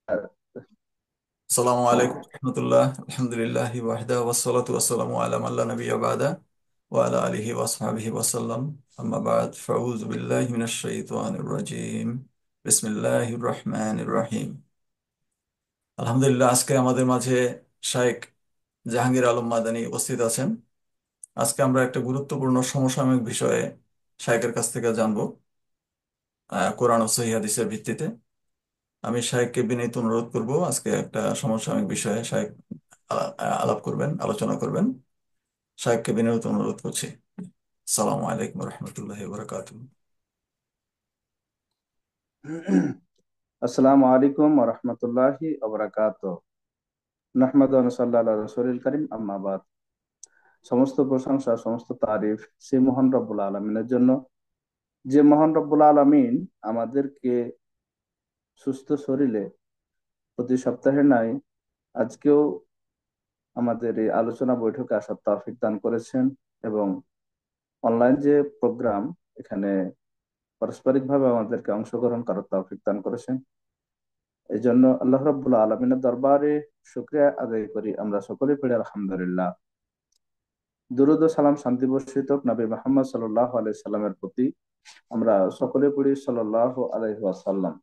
আসসালামু আলাইকুম রহমতুল্লাহ আলহামদুলিল্লাহ ওয়াহদা ওয়াসসালাতু ওয়াসসালামু আলা মান লা নাবিয়্যা বা'দা ওয়া আলা আলিহি ওয়া আসহাবিহি ওয়াসাল্লাম আম্মা বা'দ ফাউযু বিল্লাহি মিনাশ শাইতানির রাজীম বিসমিল্লাহির রহমানির রহিম। আলহামদুলিল্লাহ, আজকে আমাদের মাঝে শাইখ জাহাঙ্গীর আলম মাদানী উপস্থিত আছেন। আজকে আমরা একটা গুরুত্বপূর্ণ সমসাময়িক বিষয়ে শাইখের কাছ থেকে জানবো, কোরআন ও সহিহ হাদিসের ভিত্তিতে। আমি শাইখকে বিনীত অনুরোধ করব আজকে একটা সমসাময়িক বিষয়ে শাইখ আলাপ করবেন, আলোচনা করবেন। শাইখকে বিনীত অনুরোধ করছি। আসসালামু আলাইকুম রহমতুল্লাহি ওয়া বারাকাতুহু। আসসালামু আলাইকুম ওয়া রাহমাতুল্লাহি ওয়া বারাকাতুহু। নাহমাদু ওয়া নুসাল্লি আলা রাসূলিল কারীম, আম্মা বাদ। সমস্ত প্রশংসা, সমস্ত তারিফ সেই মহান রব্বুল আলামিনের জন্য, যে মহান রব্বুল আলামিন আমাদেরকে সুস্থ শরীরে প্রতি সপ্তাহে নাই আজকেও আমাদের এই আলোচনা বৈঠকে আসার তৌফিক দান করেছেন, এবং অনলাইন যে প্রোগ্রাম, এখানে পারস্পরিকভাবে আমাদেরকে অংশগ্রহণ করার তৌফিক দান করেছেন। এই জন্য আল্লাহ রাব্বুল আলামিনের দরবারে শুকরিয়া আদায় করি আমরা সকলে পড়ি আলহামদুলিল্লাহ। দুরূদ ও সালাম, শান্তি বর্ষিত হোক নবী মুহাম্মদ সাল্লাল্লাহু আলাইহি সাল্লামের প্রতি। আমরা সকলে পড়ি সাল্লাল্লাহু আলাইহি ওয়াসাল্লাম।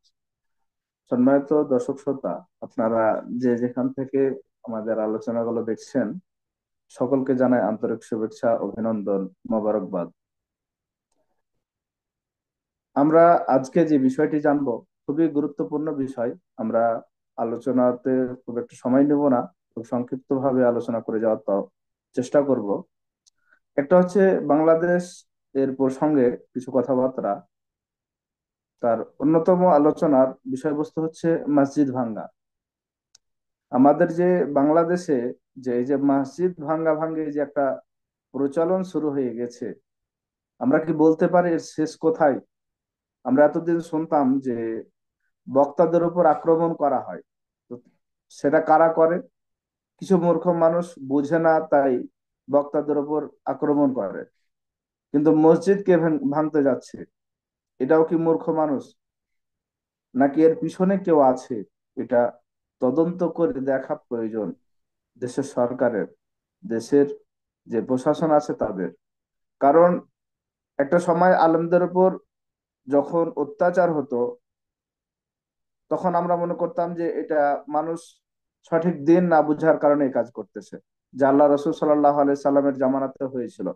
সম্মানিত দর্শক শ্রোতা, আপনারা যে যেখান থেকে আমাদের আলোচনাগুলো দেখছেন, সকলকে জানাই আন্তরিক শুভেচ্ছা, অভিনন্দন, মোবারকবাদ। আমরা আজকে যে বিষয়টি জানবো খুবই গুরুত্বপূর্ণ বিষয়। আমরা আলোচনাতে খুব একটা সময় নেব না, খুব সংক্ষিপ্ত ভাবে আলোচনা করে যাওয়ার চেষ্টা করব। একটা হচ্ছে বাংলাদেশ এর প্রসঙ্গে কিছু কথাবার্তা। তার অন্যতম আলোচনার বিষয়বস্তু হচ্ছে মসজিদ ভাঙ্গা। আমাদের যে বাংলাদেশে যে এই যে মসজিদ ভাঙ্গা ভাঙ্গি যে একটা প্রচলন শুরু হয়ে গেছে, আমরা কি বলতে পারি এর শেষ কোথায়? আমরা এতদিন শুনতাম যে বক্তাদের উপর আক্রমণ করা হয়, তো সেটা কারা করে? কিছু মূর্খ মানুষ বুঝে না, তাই বক্তাদের উপর আক্রমণ করে। কিন্তু মসজিদ কে ভাঙতে যাচ্ছে, এটাও কি মূর্খ মানুষ, নাকি এর পিছনে কেউ আছে? এটা তদন্ত করে দেখা প্রয়োজন দেশের সরকারের, দেশের যে প্রশাসন আছে তাদের। কারণ একটা সময় আলেমদের উপর যখন অত্যাচার হতো, তখন আমরা মনে করতাম যে এটা মানুষ সঠিক দিন না বুঝার কারণে এই কাজ করতেছে, যা আল্লাহ রসুল সাল্লাহ আলাই সাল্লামের জামানাতে হয়েছিল।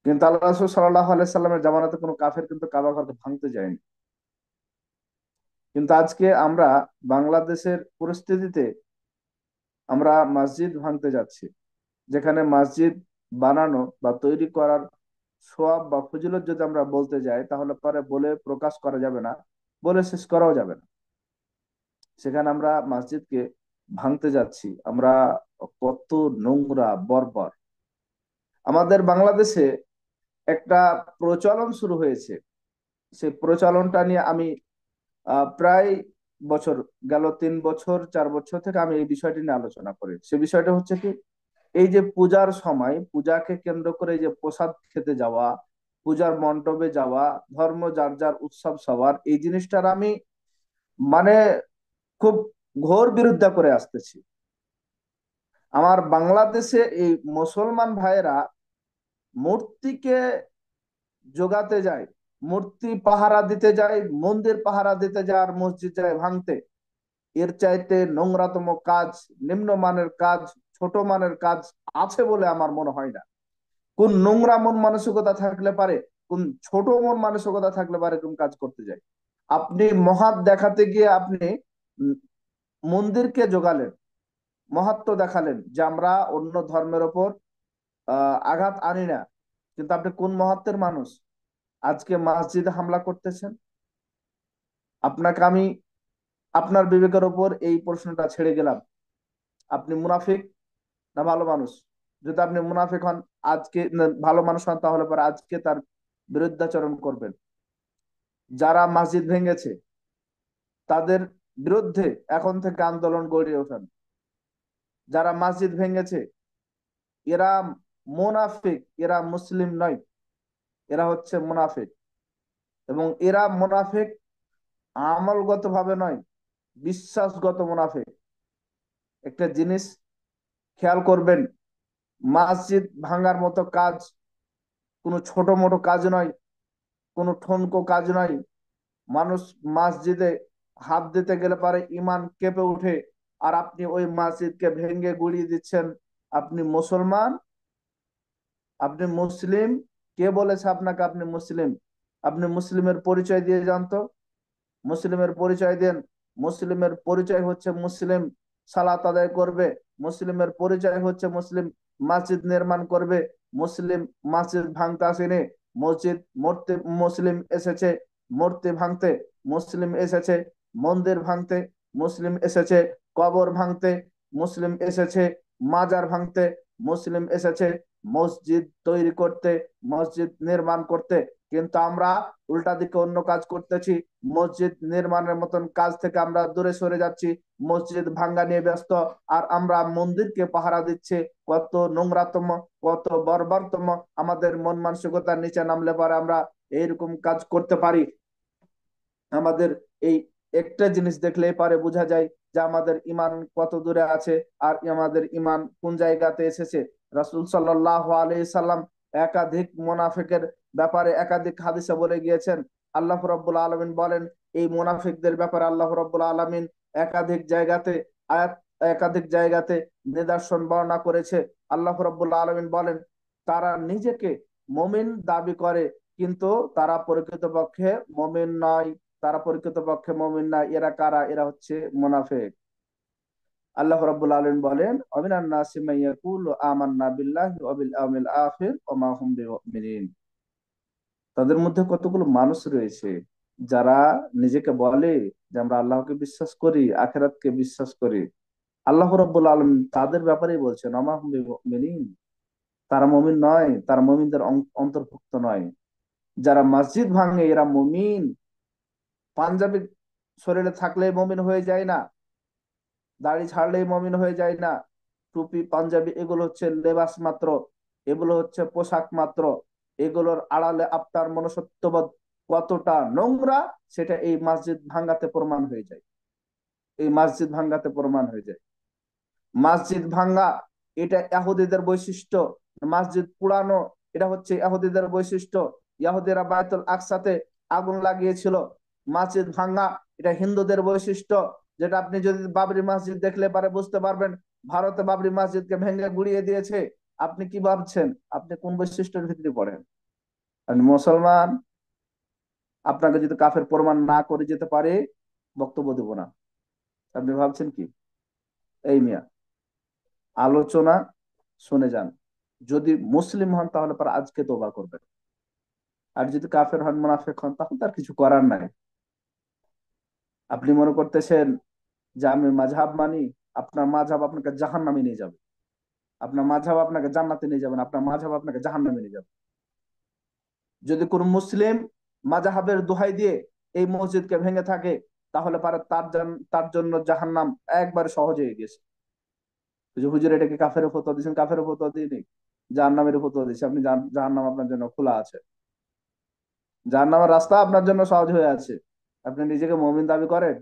কিন্তু আল্লাহ রসুল সাল্লাহ আলাই সাল্লামের জামানাতে কোনো কাফের কিন্তু কাবা ঘরকে ভাঙতে যায়নি। কিন্তু আজকে আমরা বাংলাদেশের পরিস্থিতিতে আমরা মসজিদ ভাঙতে যাচ্ছি, যেখানে মসজিদ বানানো বা তৈরি করার সওয়াব বা ফজিলত যদি আমরা বলতে যাই, তাহলে পরে বলে প্রকাশ করা যাবে না, বলে শেষ করাও যাবে না। সেখানে আমরা মসজিদকে ভাঙতে যাচ্ছি। আমরা কত নোংরা, বর্বর! আমাদের বাংলাদেশে একটা প্রচলন শুরু হয়েছে। সেই প্রচলনটা নিয়ে আমি প্রায় বছর গেল, 3 বছর 4 বছর থেকে আমি এই বিষয়টি নিয়ে আলোচনা করি। সে বিষয়টা হচ্ছে কি, এই যে পূজার সময় পূজাকে কেন্দ্র করে এই যে প্রসাদ খেতে যাওয়া, পূজার মণ্ডপে যাওয়া, ধর্ম যার যার উৎসব সবার, এই জিনিসটার আমি মানে খুব ঘোর বিরোধিতা করে আসতেছি। আমার বাংলাদেশে এই মুসলমান ভাইয়েরা মূর্তিকে জোগাতে যায়, মূর্তি পাহারা দিতে যায়, মন্দির পাহারা দিতে যায়, আর মসজিদ যায় ভাঙতে। এর চাইতে নোংরাতম কাজ, নিম্নমানের কাজ, ছোট মানের কাজ আছে বলে আমার মনে হয় না। কোন নোংরা মন মানসিকতা থাকলে পারে, কোন ছোট মন মানসিকতা থাকলে পারে কোন কাজ করতে যায়? আপনি মহাত দেখাতে গিয়ে আপনি উম, মন্দিরকে জোগালেন, মহাত্ম দেখালেন যে আমরা অন্য ধর্মের ওপর আঘাত আনি না। কিন্তু আপনি কোন মহাত্মের মানুষ? আজকে মসজিদে হামলা করতেছেন। আপনাকে আমি আপনার বিবেকের ওপর এই প্রশ্নটা ছেড়ে গেলাম, আপনি মুনাফিক না ভালো মানুষ? যদি আপনি মুনাফিক হন, আজকে না, ভালো মানুষ হন, তাহলে পরে আজকে তার বিরুদ্ধাচরণ করবেন। যারা মসজিদ ভেঙেছে তাদের বিরুদ্ধে এখন থেকে আন্দোলন গড়ে ওঠেন। যারা মসজিদ ভেঙেছে এরা মুনাফিক, এরা মুসলিম নয়, এরা হচ্ছে মুনাফিক। এবং এরা মুনাফিক আমলগত ভাবে নয়, বিশ্বাসগত মুনাফিক। একটা জিনিস খেয়াল করবেন, মসজিদ ভাঙার মতো কাজ কোনো ছোট মোটো কাজ নয়, কোনো ঠনকো কাজ নয়। মানুষ মসজিদে হাত দিতে গেলে পারে ইমান কেঁপে উঠে, আর আপনি ওই মসজিদকে ভেঙে গুড়িয়ে দিচ্ছেন। আপনি মুসলমান, আপনি মুসলিম? কে বলেছে আপনাকে আপনি মুসলিম? আপনি মুসলিমের পরিচয় দিয়ে যান তো, মুসলিমের পরিচয় দেন। মুসলিমের পরিচয় হচ্ছে মুসলিম সালাত আদায় করবে, মুসলিমের পরিচয় হচ্ছে মুসলিম মসজিদ নির্মাণ করবে। মুসলিম মসজিদ ভাঙতে আসেনি, মসজিদ মূর্তি, মুসলিম এসেছে মূর্তি ভাঙতে, মুসলিম এসেছে মন্দির ভাঙতে, মুসলিম এসেছে কবর ভাঙতে, মুসলিম এসেছে মাজার ভাঙতে, মুসলিম এসেছে মসজিদ তৈরি করতে, মসজিদ নির্মাণ করতে। কিন্তু আমরা উল্টা দিকে অন্য কাজ করতেছি। মসজিদ নির্মাণের মতন কাজ থেকে আমরা দূরে সরে যাচ্ছি, মসজিদ ভাঙ্গা নিয়ে ব্যস্ত। আর আমরা মন্দিরকে পাহারা দিচ্ছি। কত নোংরাতম, কত বর্বরতম আমাদের মন মানসিকতার নিচে নামলে পরে আমরা এইরকম কাজ করতে পারি। আমাদের এই একটা জিনিস দেখলেই পারে বোঝা যায় যে আমাদের ইমান কত দূরে আছে আর আমাদের ইমান কোন জায়গাতে এসেছে। রাসূল সাল্লাল্লাহু আলাইহি সাল্লাম একাধিক মুনাফিকের ব্যাপারে একাধিক হাদিসে বলে গিয়েছেন। আল্লাহ রাব্বুল আলামিন বলেন, এই মুনাফিকদের ব্যাপারে আল্লাহ রাব্বুল আলামিন একাধিক জায়গাতে আয়াত, একাধিক জায়গাতে নিদর্শন বর্ণনা করেছে। আল্লাহ রাব্বুল আলামিন বলেন, তারা নিজেকে মুমিন দাবি করে কিন্তু তারা প্রকৃতপক্ষে মুমিন নয়। তারা প্রকৃতপক্ষে মুমিন না। এরা কারা? এরা হচ্ছে মুনাফিক। আল্লাহ রাব্বুল আলামিন বলেন, অমিনান নাসি মান ইয়াকুলু আমান্না বিল্লাহি ওয়া বিল ইয়াউমিল আখির ওয়া মা হুম বিমুমিনিন। তাদের মধ্যে কতগুলো মানুষ রয়েছে যারা নিজেকে বলে যে আমরা আল্লাহকে বিশ্বাস করি, আখিরাতকে বিশ্বাস করি। আল্লাহ রাব্বুল আলামিন তাদের ব্যাপারেই বলছেন, ওয়া মা হুম বিমুমিনিন। তারা মুমিন নয়, তারা মুমিনদের অন্তর্ভুক্ত নয়। যারা মসজিদ ভাঙে এরা মুমিন। পাঞ্জাবি শরীরে থাকলেই মমিন হয়ে যায় না, দাড়ি ছাড়লেই মমিন হয়ে যায় না। টুপি পাঞ্জাবি এগুলো হচ্ছে লেবাস মাত্র, এগুলো হচ্ছে পোশাক মাত্র। এগুলোর আড়ালে আপনার মনুষ্যত্ববোধ কতটা নোংরা সেটা এই মসজিদ ভাঙ্গাতে প্রমাণ হয়ে যায়। এই মসজিদ ভাঙ্গাতে প্রমাণ হয়ে যায়। মসজিদ ভাঙ্গা এটা ইহুদিদের বৈশিষ্ট্য। মসজিদ পুরানো এটা হচ্ছে ইহুদিদের বৈশিষ্ট্য। ইহুদিরা বায়তুল আকসাতে আগুন লাগিয়েছিল। মসজিদ ভাঙ্গা এটা হিন্দুদের বৈশিষ্ট্য। যেটা আপনি যদি বাবরি মসজিদ দেখলে পারে বুঝতে পারবেন। ভারতে বাবরি মসজিদকে ভেঙে গুড়িয়ে দিয়েছে। আপনি কি ভাবছেন আপনি কোন বৈশিষ্ট্যের ভিত্তি পড়েন? আপনি মুসলমান, আপনাকে যদি কাফের প্রমাণ না করে যেতে পারে বক্তব্য দেব না। আপনি ভাবছেন কি? এই মিয়া, আলোচনা শুনে যান। যদি মুসলিম হন তাহলে পর আজকে তোবা করবেন, আর যদি কাফের হন মুনাফিক হন তাহলে তার কিছু করার নাই। আপনি মনে করতেছেন যে আমি মাযহাব মানি, আপনার মাযহাব আপনাকে জাহান্নামে নিয়ে যাবে। আপনার মাযহাব আপনাকে জান্নাতে নিয়ে যাবে না, আপনার মাযহাব আপনাকে জাহান্নামে নিয়ে যাবে। যদি কোন মুসলিম মাযহাবের দোহাই দিয়ে এই মসজিদকে ভেঙে থাকে তাহলে পারে তার জন্য জাহান্নাম একবারে সহজ হয়ে গেছে। যে হুজুর এটা কি কাফের ফতোয়া দিয়েছেন? কাফের ফতোয়া দিইনি, জাহান্নামের ফতোয়া দিয়েছে। আপনি জাহান্নাম আপনার জন্য খোলা আছে, জাহান্নামের রাস্তা আপনার জন্য সহজ হয়ে আছে। আপনি নিজেকে মুমিন দাবি করেন?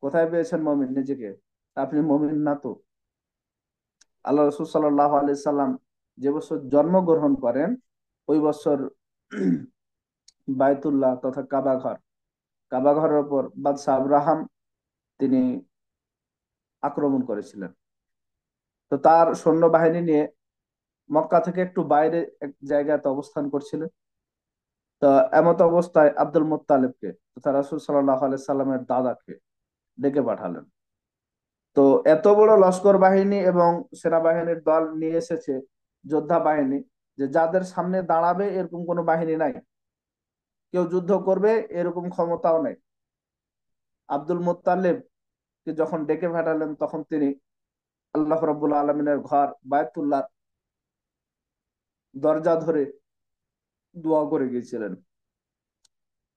কোথায় পেয়েছেন মুমিন নিজেকে? আপনি মুমিন না তো। আল্লাহ রাসূল সাল্লাল্লাহু আলাইহি সাল্লাম যে বছর জন্মগ্রহণ করেন ওই বছর বায়তুল্লাহ তথা কাবা ঘর, কাবা ঘরের উপর বাদশাহ আব্রাহাম তিনি আক্রমণ করেছিলেন। তো তার সৈন্যবাহিনী নিয়ে মক্কা থেকে একটু বাইরে এক জায়গাতে অবস্থান করছিলেন। তো এমত অবস্থায় আব্দুল মুত্তালিবকে তথা রাসূল সাল্লাল্লাহু আলাইহি সাল্লামের দাদাকে ডেকে পাঠালেন। তো এত বড় লস্কর বাহিনী এবং সেনাবাহিনীর দল নিয়ে এসেছে, যোদ্ধা বাহিনী, যে যাদের সামনে দাঁড়াবে এরকম কোনো বাহিনী নাই, কেউ যুদ্ধ করবে এরকম ক্ষমতাও নেই। আব্দুল মুত্তালিব কে যখন ডেকে পাঠালেন তখন তিনি আল্লাহ রাব্বুল আলামিনের ঘর বায়তুল্লাহ দরজা ধরে দোয়া করে গিয়েছিলেন।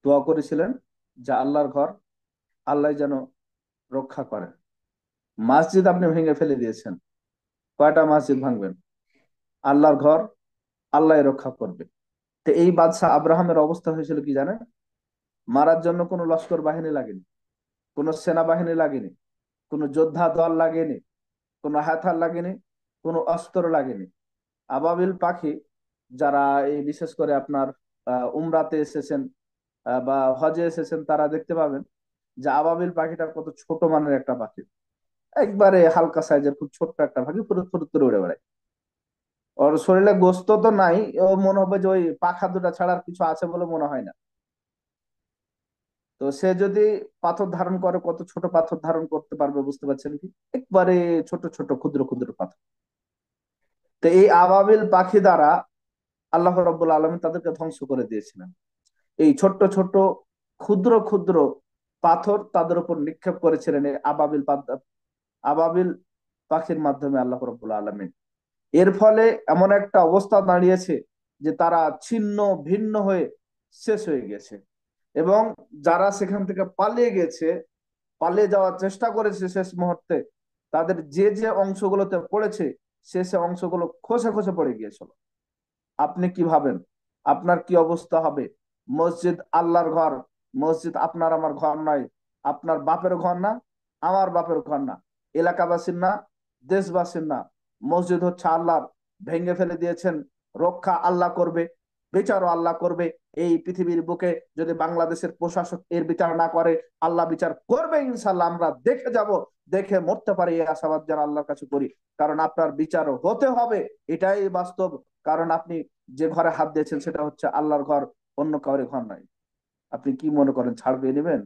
দোয়া করেছিলেন যে আল্লাহর ঘর আল্লাহ যেন রক্ষা করেন। মসজিদ আপনি ভেঙে ফেলে দিয়েছেন, কয়টা মসজিদ ভাঙবেন? আল্লাহর ঘর আল্লাহ রক্ষা করবে। তো এই বাদশাহ আব্রাহামের অবস্থা হয়েছিল কি জানেন? মারার জন্য কোনো লস্কর বাহিনী লাগেনি, কোনো সেনাবাহিনী লাগেনি, কোনো যোদ্ধা দল লাগেনি, কোনো হাতিয়ার লাগেনি, কোনো অস্ত্র লাগেনি। আবাবিল পাখি, যারা এই বিশেষ করে আপনার উমরাতে এসেছেন বা হজে এসেছেন, তারা দেখতে পাবেন যে আবাবিল পাখিটা কত ছোট মানের একটা পাখি। একবারে হালকা সাইজের খুব ছোট্ট একটা পাখি, ফুরুত ফুরুত করে উড়ে বেড়ায়। ওর শরীরে গোস্ত তো নাই, ও মনে হবে যে ওই পাখা দুটা ছাড়ার কিছু আছে বলে মনে হয় না। তো সে যদি পাথর ধারণ করে, কত ছোট পাথর ধারণ করতে পারবে বুঝতে পারছেন কি? একবারে ছোট ছোট ক্ষুদ্র ক্ষুদ্র পাথর। তো এই আবাবিল পাখি দ্বারা আল্লাহ রাব্বুল আলামিন তাদেরকে ধ্বংস করে দিয়েছিলেন। এই ছোট্ট ছোট্ট ক্ষুদ্র ক্ষুদ্র পাথর তাদের উপর নিক্ষেপ করেছিলেন এই আবাবিল পাখির মাধ্যমে আল্লাহ রাব্বুল আলামিন। এর ফলে এমন একটা অবস্থা দাঁড়িয়েছে যে তারা ছিন্ন ভিন্ন হয়ে শেষ হয়ে গেছে। এবং যারা সেখান থেকে পালিয়ে গেছে, পালিয়ে যাওয়ার চেষ্টা করেছে শেষ মুহূর্তে, তাদের যে যে অংশগুলোতে পড়েছে, সে অংশগুলো খসে খসে পড়ে গিয়েছিল। আপনি কি ভাবেন আপনার কি অবস্থা হবে? মসজিদ আল্লাহর ঘর, মসজিদ আপনার আমার ঘর নয়, আপনার বাপের ঘর না, আমার বাপের ঘর না, এলাকাবাসীর না, দেশবাসীর না। মসজিদ হচ্ছে আল্লাহর। ভেঙে ফেলে দিয়েছেন, রক্ষা আল্লাহ করবে, বিচারও আল্লাহ করবে। এই পৃথিবীর বুকে যদি বাংলাদেশের প্রশাসক এর বিচার না করে, আল্লাহ বিচার করবে ইনশাল্লাহ। আমরা দেখে যাব, দেখে মরতে পারি, এই আশাবাদ যেন আল্লাহর কাছে করি। কারণ আপনার বিচারও হতে হবে, এটাই বাস্তব। কারণ আপনি যে ঘরে হাত দিয়েছেন সেটা হচ্ছে আল্লাহর ঘর, অন্য কাউরে ঘর নয়। আপনি কি মনে করেন ছাড় পেয়ে নেবেন?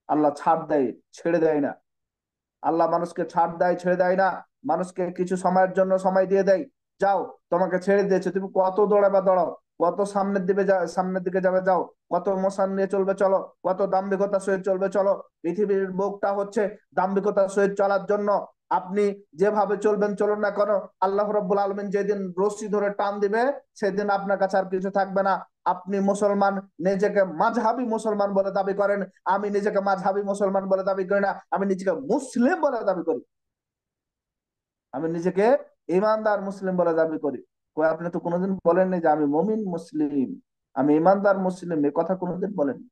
আল্লাহ ছাড় দেয়, ছেড়ে দেয় না। আল্লাহ মানুষকে ছাড় দেয়, ছেড়ে দেয় না। মানুষকে কিছু সময়ের জন্য সময় দিয়ে দেয়, যাও, তোমাকে ছেড়ে দিয়েছে, তুমি কত দৌড়াবে দৌড়াও, কত সামনের দিকে যাবে যাও, কত মোশন নিয়ে চলবে চলো, কত দাম্ভিকতার সহিত চলবে চলো। পৃথিবীর বুকটা হচ্ছে দাম্ভিকতার সহিত চলার জন্য। আপনি যেভাবে চলবেন চলুন না কেন, আল্লাহ রাব্বুল আলামিন যেদিন রশি ধরে টান দিবে, সেদিন আপনার কাছে আর কিছু থাকবে না। আপনি মুসলমান, নিজেকে মাযহাবী মুসলমান বলে দাবি করেন। আমি নিজেকে মাযহাবী মুসলমান বলে দাবি করি না, আমি নিজেকে মুসলিম বলে দাবি করি। আমি নিজেকে ইমানদার মুসলিম বলে দাবি করি। কই আপনি তো কোনোদিন বলেননি যে আমি মমিন মুসলিম, আমি ইমানদার মুসলিম, এ কথা কোনোদিন বলেননি।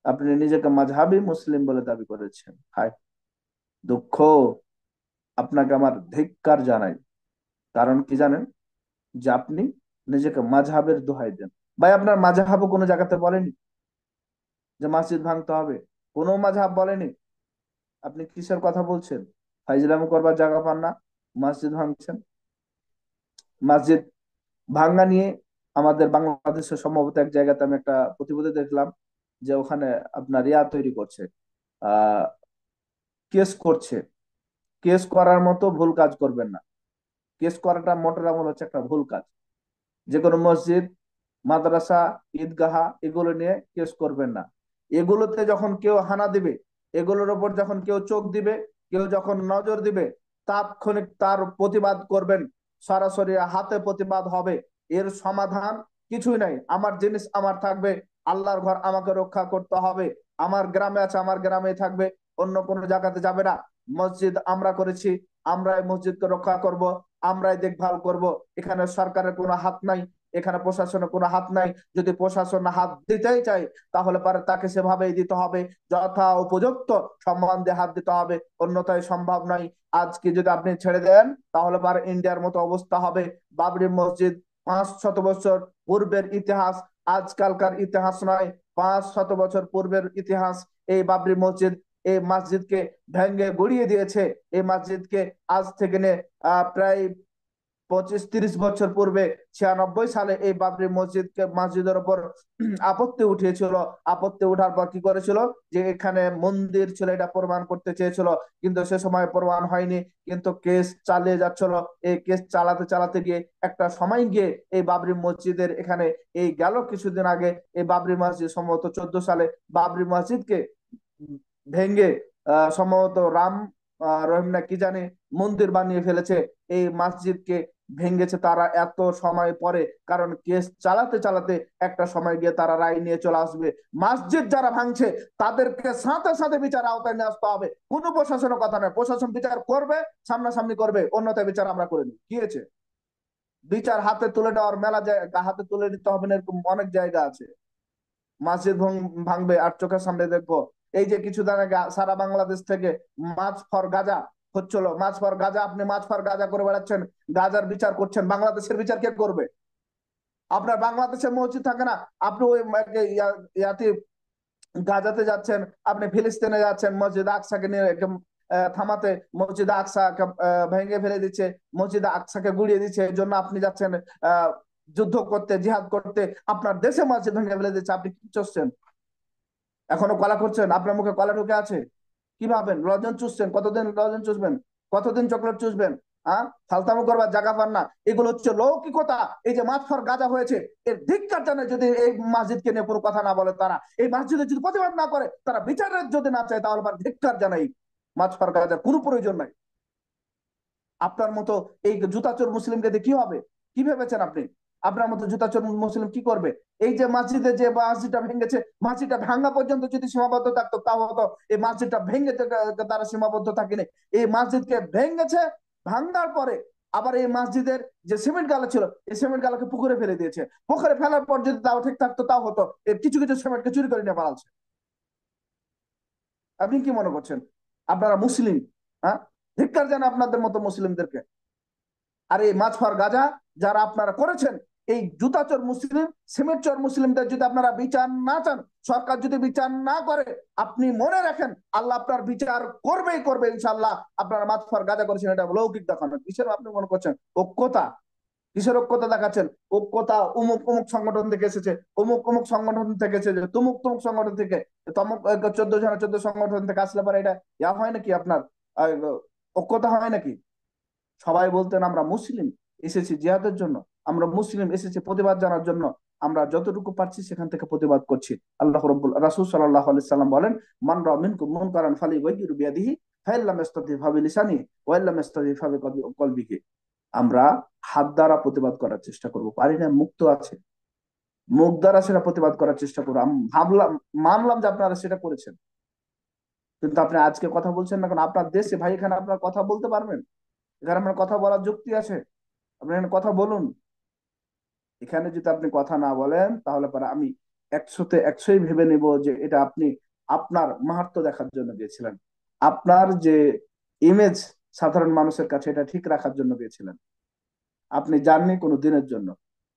আপনি নিজেকে মাযহাবী মুসলিম বলে দাবি করেছেন। হায় দুঃখ, আপনাকে আমার ধিক্কার জানাই। কারণ কি জানেন? যে আপনি নিজেকে মাযহাবের দোহাই দেন। ভাই আপনার মাযহাবও কোনো জায়গাতে বলেনি যে মসজিদ ভাঙতে হবে, কোনো মাযহাব বলেনি। আপনি কিসের কথা বলছেন? ফাইজলামি করবার জায়গা পান না, মসজিদ ভাঙছেন। মসজিদ ভাঙ্গা নিয়ে আমাদের বাংলাদেশের সম্ভবত এক জায়গাতে আমি একটা প্রতিবেদন দেখলাম যে ওখানে আপনার তৈরি করছে, আহ কেস করছে। কেস করার মতো ভুল কাজ করবেন না। কেস করাটা মোটের আমল হচ্ছে একটা ভুল কাজ। যে কোনো মসজিদ, মাদ্রাসা, ঈদগাহা এগুলো নিয়ে কেস করবেন না। এগুলোতে যখন কেউ হানা দিবে, এগুলোর ওপর যখন কেউ চোখ দিবে, কেউ যখন নজর দিবে, তাৎক্ষণিক তার প্রতিবাদ করবেন। সরাসরি হাতে প্রতিবাদ হবে। এর সমাধান কিছুই নাই। আমার জিনিস আমার থাকবে, আল্লাহর ঘর আমাকে রক্ষা করতে হবে। আমার গ্রামে আছে, আমার গ্রামে থাকবে, অন্য কোনো জায়গাতে যাবে না। মসজিদ আমরা করেছি, আমরাই মসজিদকে রক্ষা করব, আমরাই দেখভাল করব। এখানে সরকারের কোনো হাত নাই, এখানে প্রশাসনের কোনো হাত নাই। যদি প্রশাসন হাত দিতেই চায়, তাহলে পারে তাকে সেভাবেই দিতে হবে, যথা উপযুক্ত সম্মান দিয়ে হাত দিতে হবে, অন্যথায় সম্ভব নয়। আজকে যদি আপনি ছেড়ে দেন, তাহলে পারে ইন্ডিয়ার মতো অবস্থা হবে। বাবরি মসজিদ 500 বছর পূর্বের ইতিহাস, আজকালকার ইতিহাস নয়। 500 বছর পূর্বের ইতিহাস। এই বাবরি মসজিদ, এই মসজিদকে ভেঙে গুড়িয়ে দিয়েছে। এই মসজিদকে আজ থেকে প্রায় 25-30 বছর পূর্বে 96 সালে এই বাবরি মসজিদের উপর আপত্তি উঠিয়েছিল। আপত্তি উঠার পর কি করেছিল, যে এখানে মন্দির ছিল এটা প্রমাণ করতে চেয়েছিল, কিন্তু সে সময় প্রমাণ হয়নি। কিন্তু কেস চালিয়ে যাচ্ছিল। এই কেস চালাতে চালাতে গিয়ে একটা সময় গিয়ে এই বাবরি মসজিদের এখানে, এই গেল কিছুদিন আগে, এই বাবরি মসজিদ সম্ভবত 14 সালে বাবরি মসজিদকে ভেঙে সম্ভবত রাম রহিম না কি জানি মন্দির বানিয়ে ফেলেছে। এই মসজিদকে ভেঙেছে তারা এত সময় পরে, কারণ কেস চালাতে চালাতে একটা সময় গিয়ে তারা রায় নিয়ে চলে আসবে। মসজিদ যারা ভাঙছে তাদেরকে সাথে সাথে বিচার আওতায় নিয়ে আসতে হবে। কোনো প্রশাসনের কথা নয়, প্রশাসন বিচার করবে, সামনাসামনি করবে, অন্যথায় বিচার আমরা করে নিই। কি হয়েছে? বিচার হাতে তুলে নেওয়ার মেলা জায়গা, হাতে তুলে নিতে হবে না এরকম অনেক জায়গা আছে। মসজিদ ভাঙবে আর চোখের সামনে দেখবো এই যে কিছুদিন আগে সারা বাংলাদেশ থেকে মাছ ফর গাজা হচ্ছিল, মাছ ফর গাজা, আপনি মাছ ফর গাজা করে বেড়াচ্ছেন, গাজার বিচার করছেন, বাংলাদেশের বিচার কে করবে? আপনার বাংলাদেশে মসজিদ থাকে না, আপনি ওই ইয়াতে গাজাতে যাচ্ছেন, আপনি ফিলিস্তিনে যাচ্ছেন, মসজিদ আকসাকে নিয়ে একদম থামাতে, মসজিদ আকসা ভেঙে ফেলে দিচ্ছে, মসজিদ আকসাকে গুড়িয়ে দিচ্ছে, এই জন্য আপনি যাচ্ছেন আহ যুদ্ধ করতে, জিহাদ করতে, আপনার দেশে মসজিদ ভেঙে ফেলে দিচ্ছে, আপনি কি চলছেন? এখনো কলা করছেন, আপনার মুখে কলা ঢুকে আছে? কি ভাবেন লজেন্স চুষছেন? কতদিন লজেন্স চুষবেন? কতদিন চকলেট চুষবেন? হ্যাঁ, ফালতামো করবার জায়গা পান না। এগুলো হচ্ছে লৌকিকতা। এই যে মাঠ ফর গাজা হয়েছে, এর ধিক্কার জানে যদি এই মসজিদকে নিয়ে পুরো কথা না বলে তারা, এই মসজিদে যদি প্রতিবাদ না করে, তারা বিচারের যদি না চায়, তাহলে ধিক্কার জানাই। মাঠ ফর গাজার কোনো প্রয়োজন নাই। আপনার মতো এই জুতাচোর মুসলিমকে দিয়ে কি হবে? কি ভেবেছেন আপনি? আপনার মতো জুতাচোর মুসলিম কি করবে? এই যে মসজিদে যে মসজিদটা ভেঙেছে, মসজিদটা ভাঙা পর্যন্ত যদি সীমাবদ্ধ থাকতো তাও হতো, এই মসজিদটা ভেঙে তারা সীমাবদ্ধ থাকেনি। এই মসজিদকে ভেঙেছে, ভাঙার পরে আবার এই মসজিদের যে সিমেন্ট গালা ছিল, এই সিমেন্ট গালাকে পুকুরে ফেলে দিয়েছে। পুকুরে ফেলার পর যদি তাও ঠিক থাকতো তাও হতো, এই কিছু কিছু সিমেন্টকে চুরি করে নিয়ে পালাচ্ছে। আপনি কি মনে করছেন আপনারা মুসলিম? হ্যাঁ, ধিক্কার জানা আপনাদের মতো মুসলিমদেরকে। আর এই মাছ ফর গাজা যারা আপনারা করেছেন, এই জুতাচোর মুসলিম, সিমেন্ট চোর মুসলিমদের যদি আপনারা বিচার না চান, সরকার যদি বিচার না করে, আপনি মনে রাখেন আল্লাহ আপনার বিচার করবেই করবে ইনশাল্লাহ। আপনারা মাছ ফর গাজা করেছেন, এটা লৌকিক দেখানো। কিসের আপনি মনে করছেন ঐক্যতা? কিসের ঐক্যতা দেখাচ্ছেন? ঐক্যতা অমুক অমুক সংগঠন থেকে এসেছে, অমুক অমুক সংগঠন থেকে এসেছে, তুমুক তুমুক সংগঠন থেকে, তমুক 14 জন 14 সংগঠন থেকে আসলে পরে এটা ইয়া হয় নাকি আপনার? ঐক্যতা হয় নাকি? সবাই বলতেন আমরা মুসলিম এসেছি জিহাদের জন্য, আমরা মুসলিম এসেছি প্রতিবাদ জানার জন্য, আমরা যতটুকু পারছি সেখান থেকে প্রতিবাদ করছি। আল্লাহ রাব্বুল রাসূল সাল্লাল্লাহু আলাইহি সাল্লাম বলেন, মান রা মিনকুম মুনকারান ফালিয়ুগাইয়িরু বিয়াদিহি ফাইল্লাম ইস্তাতি ফাবিলিসানি ওয়াইল্লাম ইস্তাতি ফাবিকলবিহি। আমরা হাত দ্বারা প্রতিবাদ করার চেষ্টা করব, পারি না, মুক্ত আছে, মুখ দ্বারা সেটা প্রতিবাদ করার চেষ্টা করবো। আমি ভাবলাম, মানলাম যে আপনারা সেটা করেছেন, কিন্তু আপনি আজকে কথা বলছেন না, কারণ আপনার দেশে ভাই, এখানে আপনার কথা বলতে পারবেন, এখানে আপনার কথা বলার যুক্তি আছে, আপনি এখানে কথা বলুন। এখানে যদি আপনি কথা না বলেন, তাহলে পরে আমি 100-তে 100ই ভেবে নিব যে এটা আপনি আপনার মাহাত্ম্য দেখার জন্য গিয়েছিলেন, আপনার যে ইমেজ সাধারণ মানুষের কাছে এটা ঠিক রাখার জন্য গিয়েছিলেন। আপনি যাননি কোনো দিনের জন্য,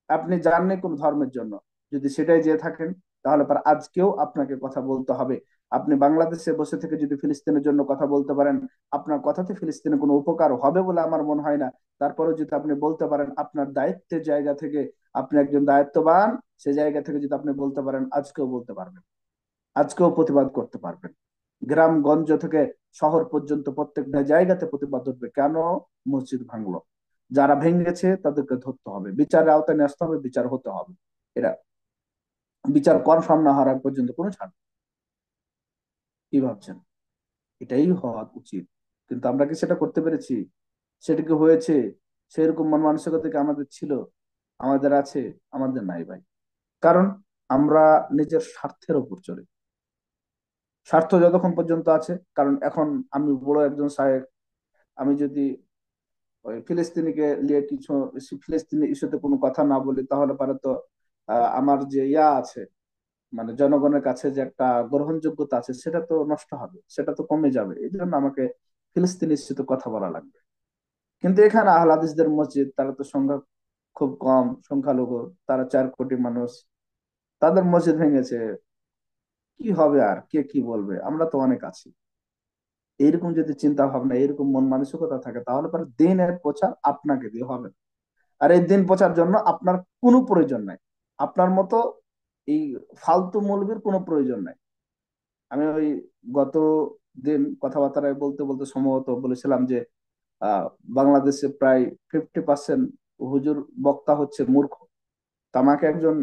আপনি যাননি কোনো ধর্মের জন্য। যদি সেটাই যেয়ে থাকেন, তাহলে পর আজকেও আপনাকে কথা বলতে হবে। আপনি বাংলাদেশে বসে থেকে যদি ফিলিস্তিনের জন্য কথা বলতে পারেন, আপনার কথাতে ফিলিস্তিনের কোনো উপকার হবে বলে আমার মনে হয় না। তারপরেও যদি আপনি বলতে পারেন আপনার দায়িত্বের জায়গা থেকে, আপনি একজন দায়িত্ববান, সে জায়গা থেকে যদি আপনি বলতে পারেন, আজকেও বলতে পারবেন, আজকেও প্রতিবাদ করতে পারবেন। গ্রামগঞ্জ থেকে শহর পর্যন্ত প্রত্যেকটা জায়গাতে প্রতিবাদ উঠবে, কেন মসজিদ ভাঙলো, যারা ভেঙেছে তাদেরকে ধরতে হবে, বিচারের আওতায় নিয়ে আসতে হবে, বিচার হতে হবে। এরা বিচার কনফার্ম না হওয়ার আগ পর্যন্ত কোনো ছাড় নেই। কি ভাবছেন? এটাই হওয়া উচিত, কিন্তু আমরা কি সেটা করতে পেরেছি? সেটা কি হয়েছে? সেরকম মন মানসিকতা কি আমাদের ছিল? আমাদের আছে? আমাদের নাই ভাই। কারণ আমরা নিজের স্বার্থের উপর চলি, স্বার্থ যতক্ষণ পর্যন্ত আছে। কারণ এখন আমি বড় একজন সাহেব, আমি যদি ওই ফিলিস্তিনিকে নিয়ে কিছু, ফিলিস্তিনি ইস্যুতে কোনো কথা না বলি, তাহলে পারে তো আমার যে ইয়া আছে, মানে জনগণের কাছে যে একটা গ্রহণযোগ্যতা আছে, সেটা তো নষ্ট হবে, সেটা তো কমে যাবে। এই জন্য আমাকে ফিলিস্তিনি ইস্যুতে কথা বলা লাগবে। কিন্তু এখানে আহলে হাদিসদের মসজিদ, তারা তো সংখ্যা খুব কম, সংখ্যালঘু, তারা 4 কোটি মানুষ, তাদের মসজিদ ভেঙেছে, কি হবে আর কে কি বলবে, আমরা তো অনেক আছি। এইরকম যদি চিন্তা ভাবনা, এরকম মন মানসিকতা থাকে, তাহলে পরে দিনের প্রচার আপনাকে দিয়ে হবে না। আর এই দিন প্রচার জন্য আপনার কোনো প্রয়োজন নাই, আপনার মতো এই ফালতু মৌলবীর কোনো প্রয়োজন নাই। আমি ওই গত দিন কথাবার্তায় বলতে বলতে সম্ভবত বলেছিলাম যে আহ বাংলাদেশে প্রায় 50% হুজুর বক্তা হচ্ছে মূর্খ। তা আমাকে একজন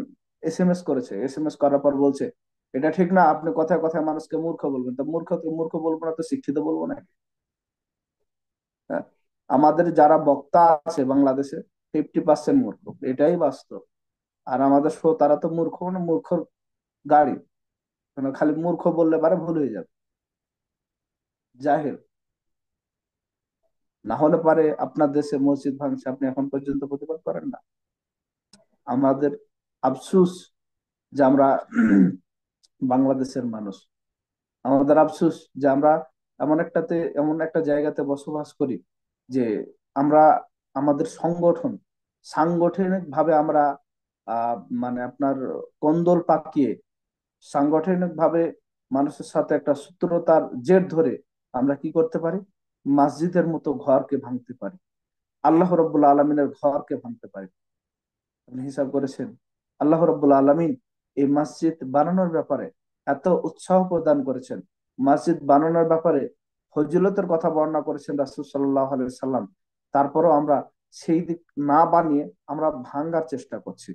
SMS করেছে, SMS করার পর বলছে, এটা ঠিক না, আপনি কথায় কথায় মানুষকে মূর্খ বলবেন। তা মূর্খকে মূর্খ বলবো না তো শিক্ষিত বলবো না? হ্যাঁ, আমাদের যারা বক্তা আছে বাংলাদেশে 50% মূর্খ, এটাই বাস্তব। আর আমাদের শো, তারা তো মূর্খ, মানে মূর্খর গাড়ি, মানে খালি মূর্খ বললে পারে ভুল হয়ে যাবে, জাহেল। না হলে পারে আপনার দেশে মসজিদ ভাঙছে, আপনি এখন পর্যন্ত প্রতিবাদ করেন না। আমাদের আফসুস যে আমরা বাংলাদেশের মানুষ, আমাদের আফসোস যে আমরা এমন একটা জায়গাতে বসবাস করি যে আমরা আমাদের সাংগঠনিক ভাবে আমরা মানে আপনার কন্দল পাকিয়ে সাংগঠনিক ভাবে মানুষের সাথে একটা সূত্রতার জের ধরে আমরা কি করতে পারি, মসজিদের মতো ঘরকে ভাঙতে পারি, আল্লাহ রব্বুল আলমিনের ঘরকে ভাঙতে পারি। আপনি হিসাব করেছেন, আল্লাহ রব্বুল আলমিন এই মসজিদ বানানোর ব্যাপারে এত উৎসাহ প্রদান করেছেন, মসজিদ বানানোর ব্যাপারে ফজিলতের কথা বর্ণনা করেছেন রাসূল সাল্লাল্লাহু আলাইহি সাল্লাম। তারপরও আমরা সেই দিক না বানিয়ে আমরা ভাঙ্গার চেষ্টা করছি।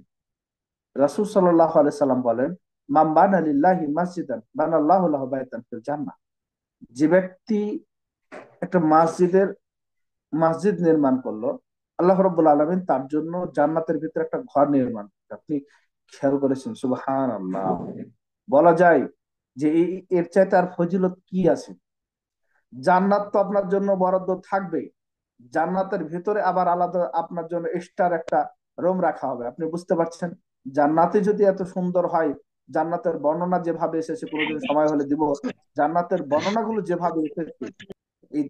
রাসূল সাল্লাল্লাহু আলাইহি সাল্লাম বলেন, মান বানা লিল্লাহি মসজিদান বানাল্লাহু লাহু বাইতান ফিল জান্নাহ। যে ব্যক্তি একটা মসজিদ নির্মাণ করলো, আল্লাহ রাব্বুল আলামিন তার জন্য জান্নাতের ভিতরে একটা ঘর নির্মাণ করবে। আপনি খেয়াল করেছেন? সুবহানাল্লাহ। বলা যায় যে এর চাইতে আর ফজিলত কি আছে? জান্নাত তো আপনার জন্য বরাদ্দ থাকবে, জান্নাতের ভিতরে আবার আলাদা আপনার জন্য এক্সট্রা একটা রুম রাখা হবে। আপনি বুঝতে পারছেন? জান্নাতে যদি এত সুন্দর হয়, জান্নাতের বর্ণনা যেভাবে এসেছে, কোনোদিন সময় হলে দিব, জান্নাতের বর্ণনাগুলো যেভাবে এসেছে, এই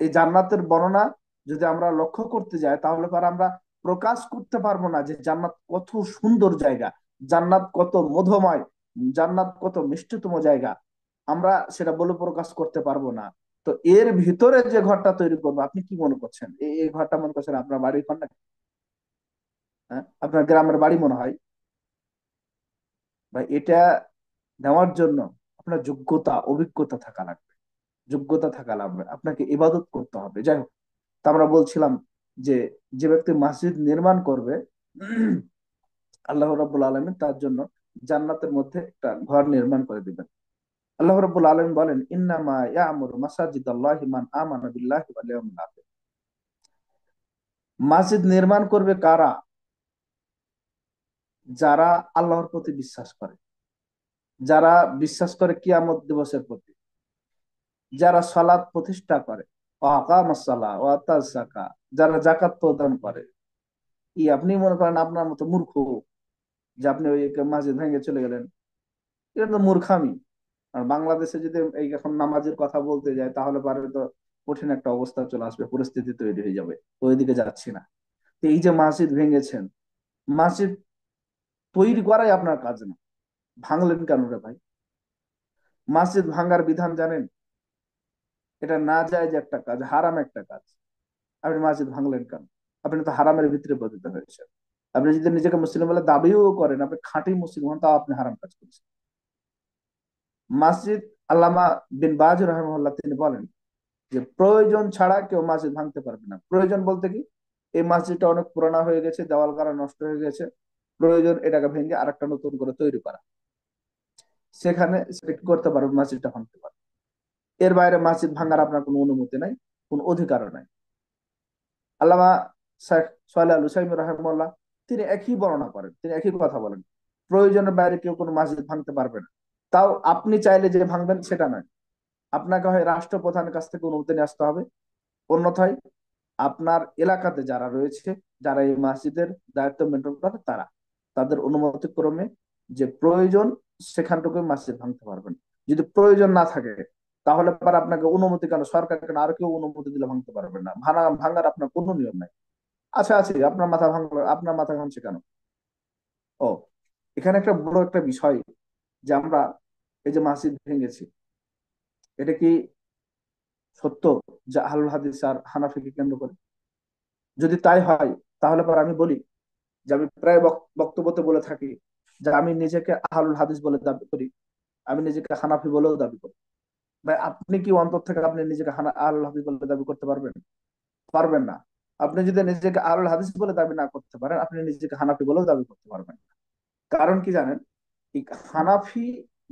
এই জান্নাতের বর্ণনা যদি আমরা লক্ষ্য করতে যাই, তাহলে পর আমরা প্রকাশ করতে পারবো না যে জান্নাত কত সুন্দর জায়গা, জান্নাত কত মধুময়, জান্নাত কত মিষ্টিতম জায়গা। আমরা সেটা বলে প্রকাশ করতে পারবো না। তো এর ভিতরে যে ঘরটা তৈরি করবো, আপনি কি মনে করছেন? এই ঘরটা মনে করছেন আপনার বাড়ির ঘর নাকি? হ্যাঁ, আপনার গ্রামের বাড়ি মনে হয়? ভাই, এটা নেওয়ার জন্য আপনার যোগ্যতা অভিজ্ঞতা থাকা লাগবে, যোগ্যতা থাকা লাগবে, আপনাকে ইবাদত করতে হবে। যাই হোক, তা আমরা বলছিলাম যে যে ব্যক্তি মসজিদ নির্মাণ করবে, আল্লাহ রাব্বুল আলামিন তার জন্য জান্নাতের মধ্যে একটা ঘর নির্মাণ করে দিবেন। আল্লাহ রাব্বুল আলামিন বলেন, ইন্নামা ইয়ামুরু মাসাজিদাল্লাহি মান আমানা বিল্লাহি ওয়াল ইয়াউমিল আখির। মসজিদ নির্মাণ করবে কারা? যারা আল্লাহর প্রতি বিশ্বাস করে, যারা বিশ্বাস করে কিয়ামত দিবসের প্রতি, যারা সালাত প্রতিষ্ঠা করে, ওয়া আকামাস সালাহ ওয়া আতাজ যাকাত, যারা যাকাত প্রদান করে। আপনি মনে করেন আপনার মতো মূর্খ যে আপনি ওই মসজিদ ভেঙে চলে গেলেন? এটা তো মূর্খামি। আর বাংলাদেশে যদি এই এখন নামাজের কথা বলতে যায়, তাহলে পারে তো কঠিন একটা অবস্থা চলে আসবে, পরিস্থিতি তৈরি হয়ে যাবে। তো ওইদিকে যাচ্ছি না। তো এই যে মসজিদ ভেঙেছেন, মসজিদ তৈরি করাই আপনার কাজ না, ভাঙলেন কেন রে ভাই? মসজিদ ভাঙার বিধান জানেন? এটা না যায় যে একটা কাজ, হারাম একটা কাজ। আপনি মসজিদ ভাঙলেন কেন? আপনি তো হারামের ভিতরে পতিত হয়েছেন। আপনি যদি নিজেকে মুসলিম বলে দাবিও করেন, আপনি খাঁটি মুসলিম হন, তাও আপনি হারাম কাজ করেছেন। মসজিদ, আল্লামা বিন বাজ রহমুল্লাহ তিনি বলেন যে প্রয়োজন ছাড়া কেউ মসজিদ ভাঙতে পারবে না। প্রয়োজন বলতে কি? এই মসজিদটা অনেক পুরানা হয়ে গেছে, দেওয়াল গালা নষ্ট হয়ে গেছে, প্রয়োজন এটাকে ভেঙে আরেকটা নতুন করে তৈরি করা। সেখানে সেটা কি করতে পারবে? মসজিদটা ভাঙতে পারবে। এর বাইরে মসজিদ ভাঙার আপনার কোনো অনুমতি নাই, কোনো অধিকারও নাই। আল্লামা শেখ সালেহ আল হুসাইন রহমুল্লাহ তিনি একই বর্ণনা করেন, তিনি একই কথা বলেন, প্রয়োজনের বাইরে কেউ কোনো মসজিদ ভাঙতে পারবে না। তাও আপনি চাইলে যে ভাঙবেন সেটা নয়, আপনাকে হয় রাষ্ট্রপ্রধানের কাছ থেকে অনুমতি নিয়ে আসতে হবে, অন্যথায় আপনার এলাকাতে যারা রয়েছে, যারা এই মসজিদের দায়িত্ব মেনটেন করে, তাদের অনুমতি ক্রমে যে প্রয়োজন সেখানটুকু মসজিদ ভাঙতে পারবেন। যদি প্রয়োজন না থাকে, তাহলে পর আপনাকে অনুমতি কেন, সরকার কেন, আর কেউ অনুমতি দিলে ভাঙতে পারবেন না। ভাঙার আপনার কোনো নিয়ম নাই। আচ্ছা, আছে, আপনার মাথা ভাঙলো, আপনার মাথা ভাঙছে কেন? ও, এখানে একটা বড় একটা বিষয়, যে আমরা এই যে মসজিদ ভেঙেছি, এটা কি সত্য যে আহলুল হাদিস আর হানাফিকে কেন্দ্র করে? যদি তাই হয়, তাহলে পর আমি বলি যে আমি প্রায় বক্তব্যতে বলে থাকি যে আমি নিজেকে আহলুল হাদিস বলে দাবি করি, আমি নিজেকে হানাফি বলেও দাবি করি। ভাই, আপনি কি অন্তর থেকে আপনি নিজেকে আহলুল হাদিস বলে দাবি করতে পারবেন? পারবেন না। আপনি যদি নিজেকে আহলুল হাদিস বলে দাবি না করতে পারেন, আপনি নিজেকে হানাফি বলেও দাবি করতে পারবেন না। কারণ কি জানেন? এই হানাফি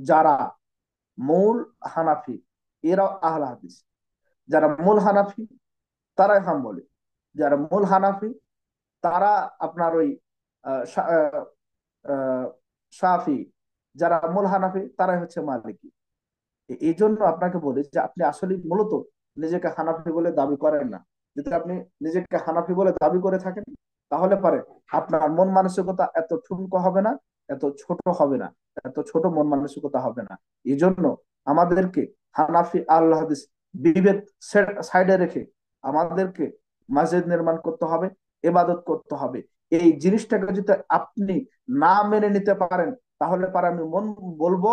যারা মূল হানাফি, এরাও আহলে হাদিস। যারা মূল হানাফি তারাই হাম্বলি, যারা মূল হানাফি তারা আপনার ওই শাফি, যারা মূল হানাফি তারাই হচ্ছে মালিকি। এই জন্য আপনাকে বলি যে আপনি আসলে মূলত নিজেকে হানাফি বলে দাবি করেন না। যদি আপনি নিজেকে হানাফি বলে দাবি করে থাকেন, তাহলে পারে আপনার মন মানসিকতা এত ঠুনকো হবে না, এত ছোট হবে না, এত ছোট মন মানসিকতা হবে না। এই জন্য আমাদেরকে হানাফি আল হাদিস বিভেদ সাইডে রেখে আমাদেরকে মসজিদ নির্মাণ করতে হবে, ইবাদত করতে হবে। এই জিনিসটাকে যদি আপনি না মেনে নিতে পারেন, তাহলে পারে আমি মন বলবো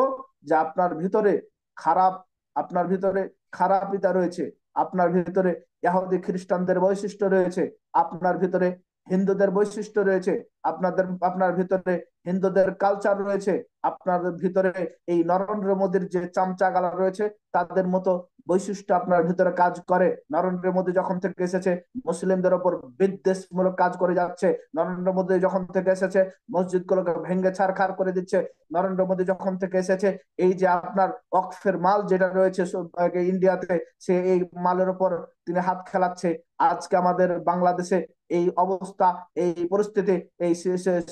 যে আপনার ভিতরে খারাপ, আপনার ভিতরে খারাপিতা রয়েছে, আপনার ভিতরে ইহুদি খ্রিস্টানদের বৈশিষ্ট্য রয়েছে, আপনার ভিতরে হিন্দুদের বৈশিষ্ট্য রয়েছে, আপনার ভিতরে হিন্দুদের কালচার রয়েছে, আপনার ভিতরে এই নরেন্দ্র মোদীর যে চামচাগালা রয়েছে তাদের মতো বৈশিষ্ট্য আপনার ভিতরে কাজ করে। নরেন্দ্র মোদী যখন থেকে এসেছে মুসলিমদের ওপর বিদ্বেষমূলক কাজ করে যাচ্ছে। নরেন্দ্র মোদী যখন থেকে এসেছে মসজিদ গুলোকে ভেঙে ছাড়খাড় করে দিচ্ছে। নরেন্দ্র মোদী যখন থেকে এসেছে এই যে আপনার অক্সের মাল যেটা রয়েছে ইন্ডিয়াতে, সে এই মালের উপর তিনি হাত খেলাচ্ছে। আজকে আমাদের বাংলাদেশে এই অবস্থা, এই পরিস্থিতি, এই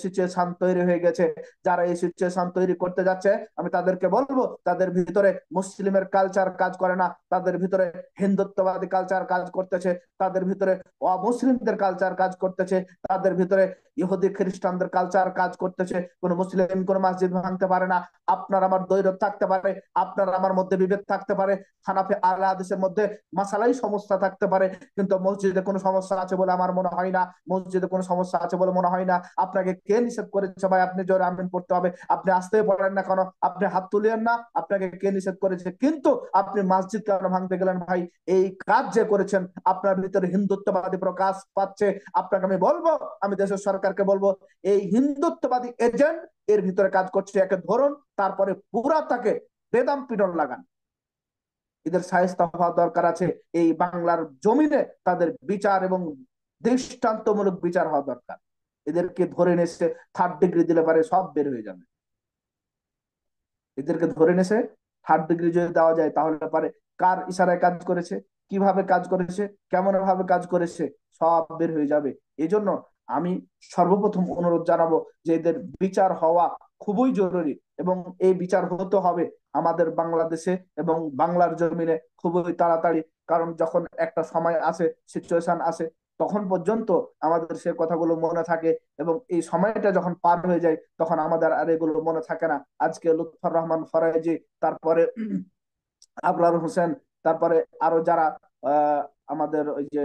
সিচুয়েশন তৈরি হয়ে গেছে। যারা এই সিচুয়েশন তৈরি করতে যাচ্ছে, আমি তাদেরকে বলবো তাদের ভিতরে মুসলিমের কালচার কাজ করে না, তাদের ভিতরে হিন্দুত্ববাদী কালচার কাজ করতেছে, তাদের ভিতরে অমুসলিমদের কালচার কাজ করতেছে, তাদের ভিতরে ইহুদি খ্রিস্টানদের কালচার কাজ করতেছে। কোন মুসলিম কোন মসজিদ ভাঙতে পারে না। আপনার আমার দ্বৈরথ থাকতে পারে, আপনার আমার মধ্যে বিভেদ থাকতে পারে, হানাফি আহলে হাদিসের মধ্যে মাসালাই সমস্যা থাকতে পারে, কিন্তু মসজিদে কোনো সমস্যা আছে বলে আমার মনে হয় না। মসজিদে কোনো সমস্যা আছে বলে মনে হয় না। আপনাকে কে নিষেধ করেছে ভাই আপনি জোরে আমিন পড়তে হবে? আপনি আসতে পারেন না কেন? আপনি হাত তুলিয়েন না, আপনাকে কে নিষেধ করেছে? কিন্তু আপনি মসজিদ কেন ভাঙতে গেলেন ভাই? এই কাজ যে করেছেন আপনার ভিতরে হিন্দুত্ববাদী প্রকাশ পাচ্ছে। আপনাকে আমি বলবো, আমি দেশের সরকারকে বলবো, এই হিন্দুত্ববাদী এজেন্ট এর ভিতরে কাজ করছে, একে ধরুন, তারপরে পুরা তাকে বেদম পিটন লাগান। এদের শায়েস্তা হওয়া দরকার আছে। এই বাংলার জমিনে তাদের বিচার এবং দৃষ্টান্তমূলক বিচার হওয়া দরকার। এদেরকে ধরে নেছে 3rd ডিগ্রি দিলে পারে সব বের হয়ে যাবে। এদেরকে ধরে নেছে 3rd ডিগ্রি যদি দেওয়া যায় তাহলে পারে কার ইশারায় কাজ করেছে, কিভাবে কাজ করেছে, কেমন ভাবে কাজ করেছে, সব বের হয়ে যাবে। এই জন্য আমি সর্বপ্রথম অনুরোধ জানাবো যে এদের বিচার হওয়া খুবই জরুরি, এবং এই বিচার হতে হবে আমাদের বাংলাদেশে এবং বাংলার জমিনে খুবই তাড়াতাড়ি। কারণ যখন একটা সময় আসে, সিচুয়েশন আসে, তখন পর্যন্ত আমাদের সে কথাগুলো মনে থাকে, এবং এই সময়টা যখন পার হয়ে যায় তখন আমাদের আর এগুলো মনে থাকে না। আজকে লুৎফর রহমান ফরাজি, তারপরে আবরার হোসেন, তারপরে আরো যারা আমাদের ওই যে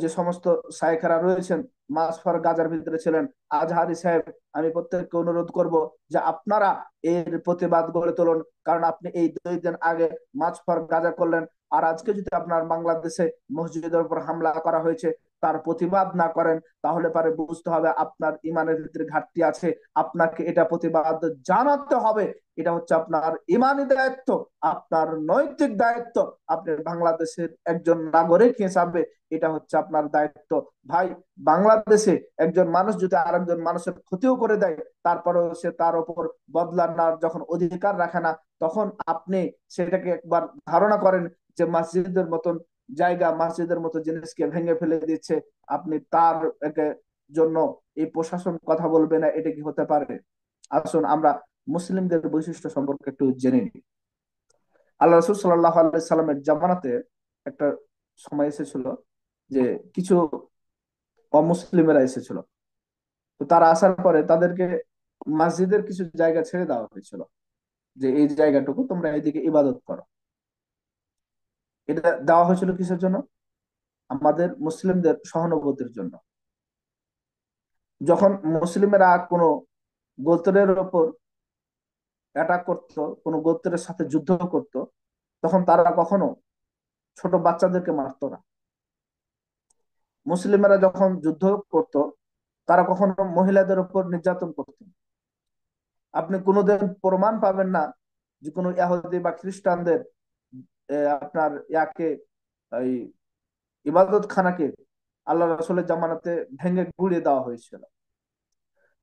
যে সমস্ত শায়েখেরা রয়েছেন মাসফর গাজার ভিতরে ছিলেন, আজহারি সাহেব, আমি প্রত্যেককে অনুরোধ করব যে আপনারা এর প্রতিবাদ গড়ে তুলুন। কারণ আপনি এই 2 দিন আগে মাসফর গাজা করলেন, আর আজকে যদি আপনার বাংলাদেশে মসজিদের উপর হামলা করা হয়েছে তার প্রতিবাদ না করেন, তাহলে পারে বুঝতে হবে আপনার ইমানের ভিতরে ঘাটতি আছে। আপনাকে এটা প্রতিবাদ জানাতে হবে। এটা হচ্ছে আপনার ইমানি দায়িত্ব, আপনার নৈতিক দায়িত্ব। আপনি বাংলাদেশের একজন নাগরিক হিসাবে এটা হচ্ছে আপনার দায়িত্ব। ভাই, বাংলাদেশে একজন মানুষ যদি আরেকজন মানুষের ক্ষতিও করে দেয়, তারপরেও সে তার উপর বদলা নেওয়ার যখন অধিকার রাখে না, তখন আপনি সেটাকে একবার ধারণা করেন যে মসজিদের মতন জায়গা, মসজিদের মতো জিনিসকে ভেঙে ফেলে দিচ্ছে, আপনি তার জন্য এই প্রশাসন কথা বলবে না? এটা কি হতে পারে? আসুন আমরা মুসলিমদের বৈশিষ্ট্য সম্পর্কে একটু জেনে নিই। আল্লাহ রসুল সাল্লাহ সাল্লামের জামানাতে একটা সময় এসেছিল যে কিছু অমুসলিমেরা এসেছিল। তো তারা আসার পরে তাদেরকে মসজিদের কিছু জায়গা ছেড়ে দেওয়া হয়েছিল, যে এই জায়গাটুকু তোমরা এইদিকে ইবাদত করো। এটা দেওয়া হয়েছিল কিসের জন্য? আমাদের মুসলিমদের সহানুভূতির জন্য। যখন মুসলিমেরা কোনো গোত্রের ওপর অ্যাটাক করতো, কোনো গোত্রের সাথে যুদ্ধ করত, তখন তারা কখনো ছোট বাচ্চাদেরকে মারতো না। মুসলিমেরা যখন যুদ্ধ করত, তারা কখনো মহিলাদের উপর নির্যাতন করত। আপনি কোনোদিন প্রমাণ পাবেন না যে কোনো ইহুদি বা খ্রিস্টানদের আপনার ইয়াকে, এই ইবাদত খানাকে আল্লাহ রাসূলের জামানাতে ভেঙে গুড়িয়ে দেওয়া হয়েছিল।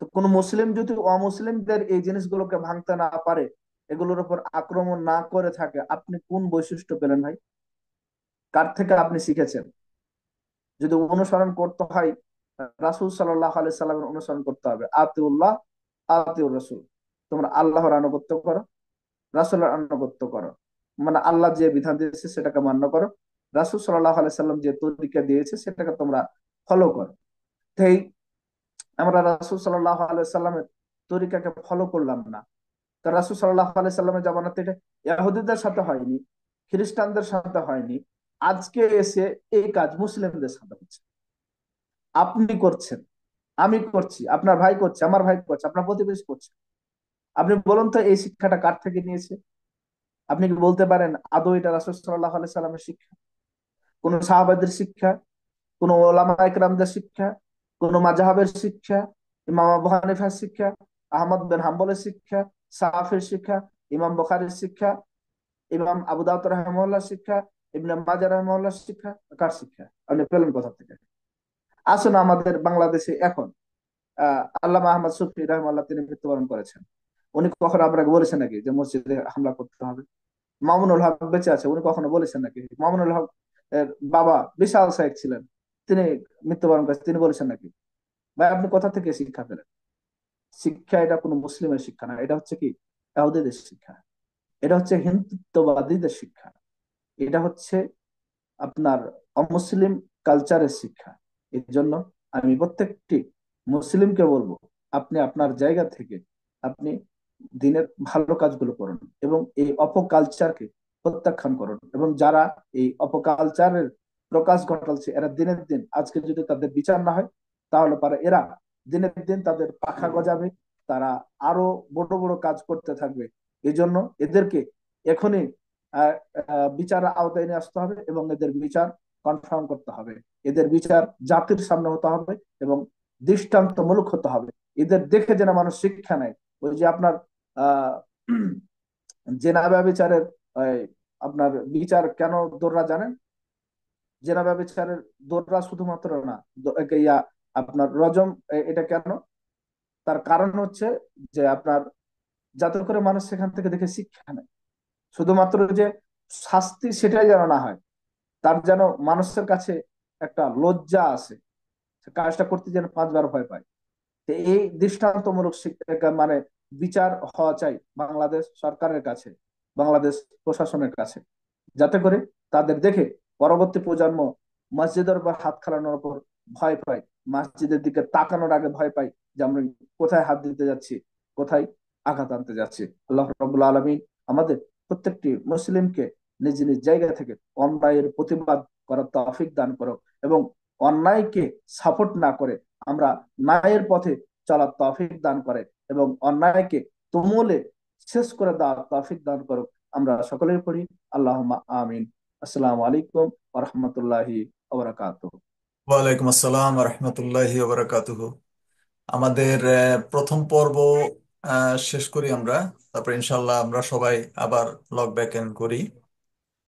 তো কোন মুসলিম যদি অমুসলিমদের এই জিনিসগুলোকে ভাঙতে না পারে, এগুলোর উপর আক্রমণ না করে থাকে, আপনি কোন বৈশিষ্ট্য পেলেন ভাই? কার থেকে আপনি শিখেছেন? যদি অনুসরণ করতে হয়, রাসূল সাল্লাল্লাহু আলাইহি সাল্লামের অনুসরণ করতে হবে। আতিউল্লাহ আতিউর রাসূল, তোমরা আল্লাহর আনুগত্য করো, রাসূলের আনুগত্য করো। মানে আল্লাহ যে বিধান দিয়েছে সেটাকে মান্য করো, রাসূল সাল্লাল্লাহু আলাইহি সাল্লাম যে তরিকা দিয়েছে সেটাকে তোমরা ফলো করো। তাই আমরা রাসূল সাল্লাল্লাহু আলাইহি সাল্লামের তরিকাকে ফলো করলাম না, তা রাসূল সাল্লাল্লাহু আলাইহি সাল্লামের জামানাতে এটা ইহুদিদের সাথে হয়নি, খ্রিস্টানদের সাথে হয়নি। আজকে এসে এই কাজ মুসলিমদের সাথে হচ্ছে। আপনি করছেন, আমি করছি, আপনার ভাই করছে, আমার ভাই করছে, আপনার প্রতিবেশী করছে। আপনি বলুন তো এই শিক্ষাটা কার থেকে নিয়েছে? আপনি কি বলতে পারেন আদৌ এটা রাসূল সাল্লাল্লাহু আলাইহি সাল্লামের শিক্ষা, কোন সাহাবাদের শিক্ষা, কোন ওলামা একরামদের শিক্ষা, কোন মাযহাবের শিক্ষা, ইমাম আবু হানিফার শিক্ষা, আহমদ বিন হাম্বলের শিক্ষা, সাহাফির শিক্ষা, ইমাম বুখারীর শিক্ষা, ইমাম আবু দাউদ রাহিমাহুল্লাহর শিক্ষা, ইবনে মাজাহ রাহিমাহুল্লাহর শিক্ষা? কার শিক্ষা আপনি পেলেন কোথা থেকে? আসুন আমাদের বাংলাদেশে এখন আল্লামা আহমদ শফি রাহিমাহুল্লাহ তিনি মৃত্যুবরণ করেছেন। উনি কখনো আপনাকে বলেছেন নাকি যে মসজিদে হামলা করতে হবে? মামুনুল হক বেঁচে আছে, উনি কখনো বলেছেন নাকি? মামুনুল হক এর বাবা বিশাল শায়েখ ছিলেন, তিনি মৃত্যুবরণ করেছেন, তিনি বলেছেন নাকি? ভাই আপনি কোথা থেকে শিক্ষা পেলেন? শিক্ষা এটা কোনো মুসলিমের শিক্ষা না, এটা হচ্ছে কি ইহুদিদের শিক্ষা, এটা হচ্ছে হিন্দুত্ববাদীদের শিক্ষা, এটা হচ্ছে আপনার অমুসলিম কালচারের শিক্ষা। এর জন্য আমি প্রত্যেকটি মুসলিমকে বলবো, আপনি আপনার জায়গা থেকে আপনি দিনের ভালো কাজগুলো করুন এবং এই অপকালচারকে প্রত্যাখ্যান করুন। এবং যারা এই অপকালচারের প্রকাশ ঘটাচ্ছে, এরা দিনের দিন আজকে যদি তাদের বিচার না হয়, তাহলে পারে এরা দিনের দিন তাদের পাখা গজাবে, তারা আরো বড় বড় কাজ করতে থাকবে। এই জন্য এদেরকে এখনই বিচার আওতায় নিয়ে আসতে হবে এবং এদের বিচার কনফার্ম করতে হবে। এদের বিচার জাতির সামনে হতে হবে এবং দৃষ্টান্তমূলক হতে হবে। এদের দেখে যেন মানুষ শিক্ষা নেয়। ওই যে আপনার আহ জেনা ব্যভিচারের আপনার বিচার কেন দোররা জানেন? জেনা ব্যভিচারের দোররা শুধুমাত্র না, ইয়া আপনার রজম, এটা কেন? তার কারণ হচ্ছে যে আপনার যাতে করে মানুষ সেখান থেকে দেখে শিক্ষা নেয়। শুধুমাত্র যে শাস্তি সেটাই যেন না হয়, তার যেন মানুষের কাছে একটা লজ্জা আছে, সে কাজটা করতে যেন পাঁচবার ভয় পায়। তো এই দৃষ্টান্তমূলক শিক্ষা মানে বিচার হওয়া চাই বাংলাদেশ সরকারের কাছে, বাংলাদেশ প্রশাসনের কাছে, যাতে করে তাদের দেখে পরবর্তী প্রজন্ম মসজিদের উপর হাত খেলানোর উপর ভয় পায়, মসজিদের দিকে তাকানোর আগে ভয় পায় যে আমরা কোথায় হাত দিতে যাচ্ছি, কোথায় আঘাত আনতে যাচ্ছি। আল্লাহ রাব্বুল আলামিন আমাদের প্রত্যেকটি মুসলিমকে নিজ নিজ জায়গা থেকে অন্যায়ের প্রতিবাদ করার তৌফিক দান করো এবং অন্যায়কে সাপোর্ট না করে আমরা ন্যায়ের পথে চলার তৌফিক দান করে এবং অন্যায়কে তুমুলে শেষ করে দেওয়ার তৌফিক দান করো। আমরা সকলেই পড়ি আল্লাহুম্মা আমিন। আসসালামু আলাইকুম ওয়া রাহমাতুল্লাহি ওয়া বারাকাতুহু। ওয়ালাইকুম আসসালাম রহমতুল্লাহি ওবরাকাতুহু। আমাদের প্রথম পর্ব শেষ করি আমরা, তারপর ইনশাল্লাহ আমরা সবাই আবার লগ ব্যাক এন্ড করি।